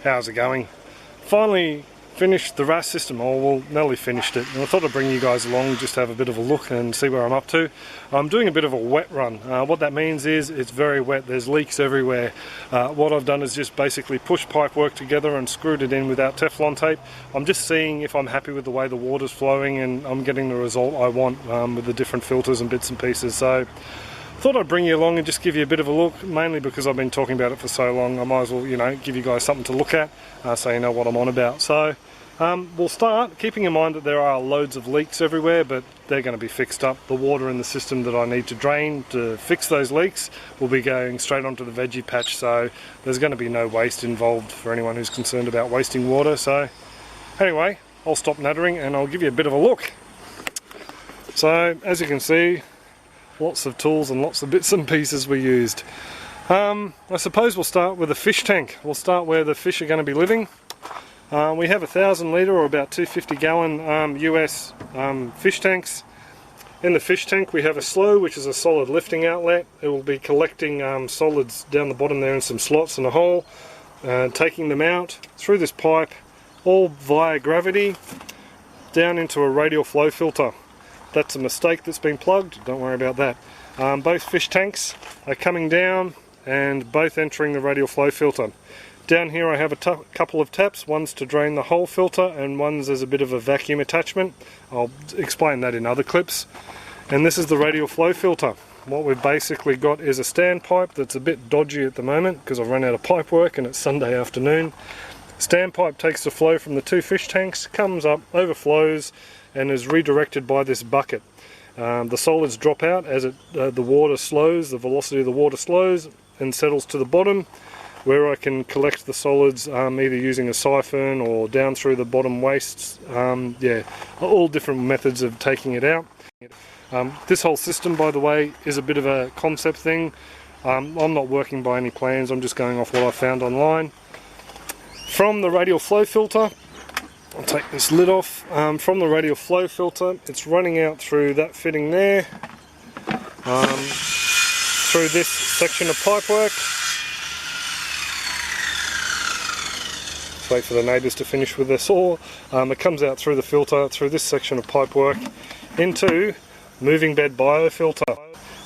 How's it going? Finally finished the RAS system, or well, nearly finished it, and I thought I'd bring you guys along just to have a bit of a look and see where I'm up to. I'm doing a bit of a wet run. What that means is it's very wet, there's leaks everywhere. What I've done is just basically push pipe work together and screwed it in without Teflon tape. I'm just seeing if I'm happy with the way the water's flowing and I'm getting the result I want with the different filters and bits and pieces. So thought I'd bring you along and just give you a bit of a look, mainly because I've been talking about it for so long. I might as well, give you guys something to look at so you know what I'm on about. So we'll start keeping in mind that there are loads of leaks everywhere, but they're going to be fixed up. The water in the system that I need to drain to fix those leaks will be going straight onto the veggie patch, so there's going to be no waste involved for anyone who's concerned about wasting water. So anyway, I'll stop nattering and I'll give you a bit of a look. So as you can see, lots of tools and lots of bits and pieces were used. I suppose we'll start with the fish tank. We'll start where the fish are going to be living. We have 1,000 litre or about 250 gallon US fish tanks. In the fish tank we have a slow, which is a solid lifting outlet. It will be collecting solids down the bottom there in some slots and a hole, taking them out through this pipe, all via gravity, down into a radial flow filter. That's a mistake that's been plugged, don't worry about that. Both fish tanks are coming down and both entering the radial flow filter. Down here I have a couple of taps, one's to drain the whole filter and one's as a bit of a vacuum attachment. I'll explain that in other clips. And this is the radial flow filter. What we've basically got is a standpipe that's a bit dodgy at the moment because I've run out of pipe work and it's Sunday afternoon. Standpipe takes the flow from the two fish tanks, comes up, overflows, and is redirected by this bucket. The solids drop out as the water slows, the velocity of the water slows and settles to the bottom, where I can collect the solids either using a siphon or down through the bottom wastes. All different methods of taking it out. This whole system, by the way, is a bit of a concept thing. I'm not working by any plans, I'm just going off what I found online. From the radial flow filter, I'll take this lid off. From the radial flow filter, it's running out through that fitting there, through this section of pipework. Let's wait for the neighbours to finish with their saw. It comes out through the filter, through this section of pipework, into moving bed biofilter.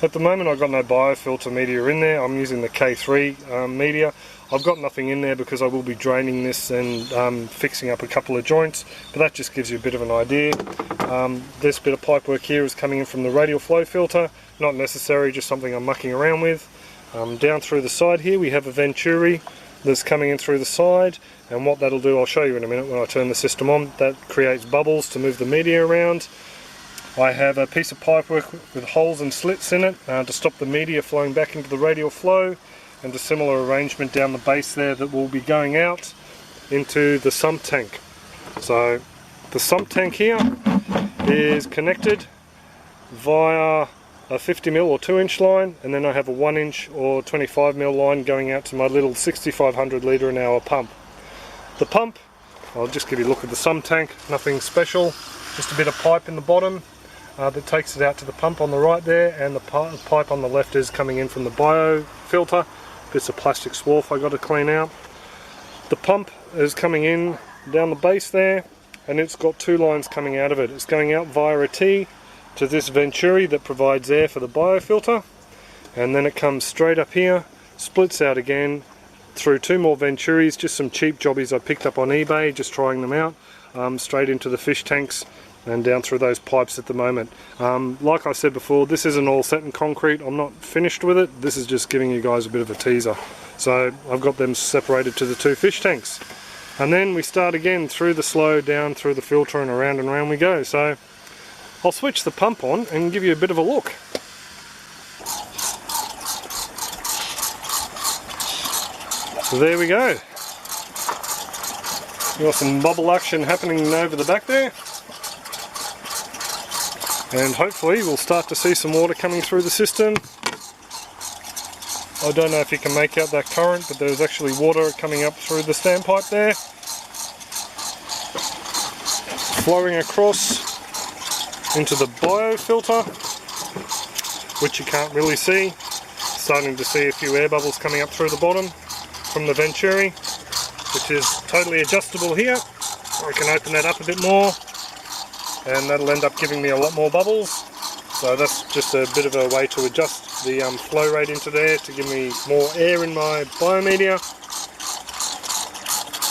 At the moment I've got no biofilter media in there. I'm using the K3 media. I've got nothing in there because I will be draining this and fixing up a couple of joints, but that just gives you a bit of an idea. This bit of pipework here is coming in from the radial flow filter, not necessary, just something I'm mucking around with. Down through the side here we have a venturi that's coming in through the side, and what that'll do I'll show you in a minute when I turn the system on. That creates bubbles to move the media around. I have a piece of pipework with holes and slits in it to stop the media flowing back into the radial flow, and a similar arrangement down the base there that will be going out into the sump tank. So the sump tank here is connected via a 50mm or 2-inch line, and then I have a 1-inch or 25mm line going out to my little 6,500 litre an hour pump. The pump, I'll just give you a look at the sump tank, nothing special, just a bit of pipe in the bottom that takes it out to the pump on the right there, and the pipe on the left is coming in from the bio filter. Bits of plastic swarf I got to clean out. The pump is coming in down the base there, and it's got two lines coming out of it. It's going out via a T to this venturi that provides air for the biofilter, and then it comes straight up here, splits out again through two more venturis, just some cheap jobbies I picked up on eBay, just trying them out, straight into the fish tanks and down through those pipes at the moment. Like I said before, this isn't all set in concrete. I'm not finished with it. This is just giving you guys a bit of a teaser. So I've got them separated to the two fish tanks. And then we start again through the slow, down through the filter, and around we go. So I'll switch the pump on and give you a bit of a look. So there we go. You've got some bubble action happening over the back there. And hopefully we'll start to see some water coming through the system. I don't know if you can make out that current, but there's actually water coming up through the standpipe there, flowing across into the biofilter, which you can't really see. Starting to see a few air bubbles coming up through the bottom from the venturi. which is totally adjustable here. I can open that up a bit more and that'll end up giving me a lot more bubbles. So that's just a bit of a way to adjust the flow rate into there to give me more air in my biomedia.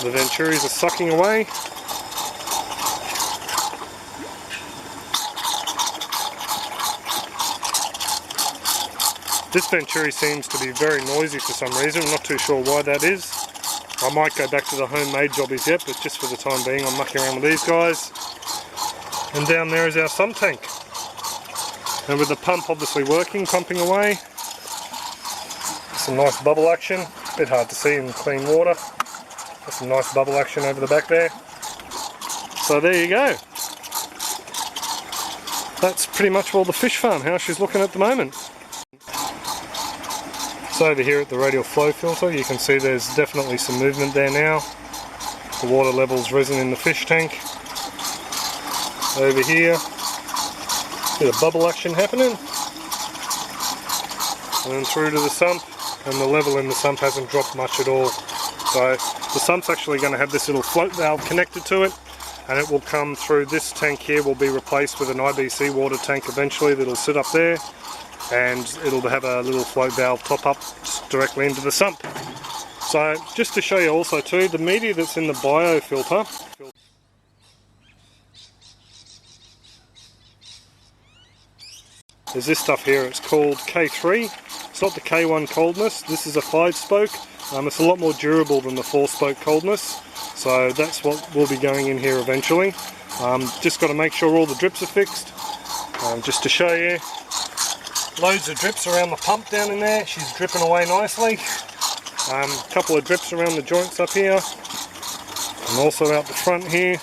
The Venturis are sucking away. This Venturi seems to be very noisy for some reason. I'm not too sure why that is. I might go back to the homemade jobbies yet, but just for the time being I'm mucking around with these guys. And down there is our sump tank. And with the pump obviously working, pumping away. Some nice bubble action. A bit hard to see in clean water. Got some nice bubble action over the back there. So there you go. That's pretty much all the fish farm, how she's looking at the moment. So over here at the radial flow filter, you can see there's definitely some movement there now. The water level's risen in the fish tank. Over here, bit of bubble action happening. And then through to the sump, and the level in the sump hasn't dropped much at all. So the sump's actually going to have this little float valve connected to it, and it will come through this tank here, will be replaced with an IBC water tank eventually that'll sit up there. And it'll have a little float valve top up directly into the sump. So just to show you also too, the media that's in the biofilter is this stuff here. It's called K3. It's not the K1 coldness, this is a 5-spoke. It's a lot more durable than the 4-spoke coldness, so that's what will be going in here eventually. Just got to make sure all the drips are fixed. Just to show you, loads of drips around the pump down in there. She's dripping away nicely. A couple of drips around the joints up here, and also out the front here.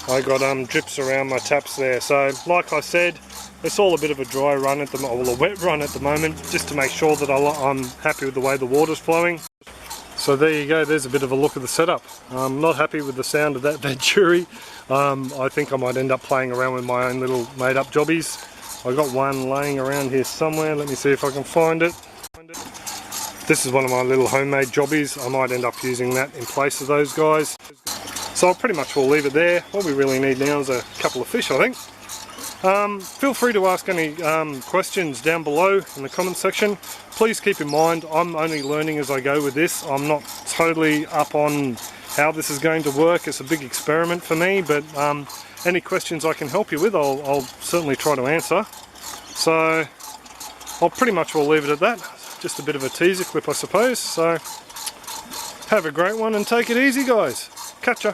I got drips around my taps there. So like I said, it's all a bit of a dry run at the moment, well, a wet run at the moment, just to make sure that I'm happy with the way the water's flowing. So there you go, there's a bit of a look at the setup. I'm not happy with the sound of that Venturi. I think I might end up playing around with my own little made up jobbies. I got one laying around here somewhere. Let me see if I can find it. This is one of my little homemade jobbies. I might end up using that in place of those guys. So I pretty much will leave it there. What we really need now is a couple of fish, I think. Feel free to ask any questions down below in the comment section. Please keep in mind, I'm only learning as I go with this. I'm not totally up on how this is going to work. It's a big experiment for me, but any questions I can help you with, I'll certainly try to answer. So I'll pretty much will leave it at that. Just a bit of a teaser clip, I suppose. So have a great one and take it easy, guys. Catch ya.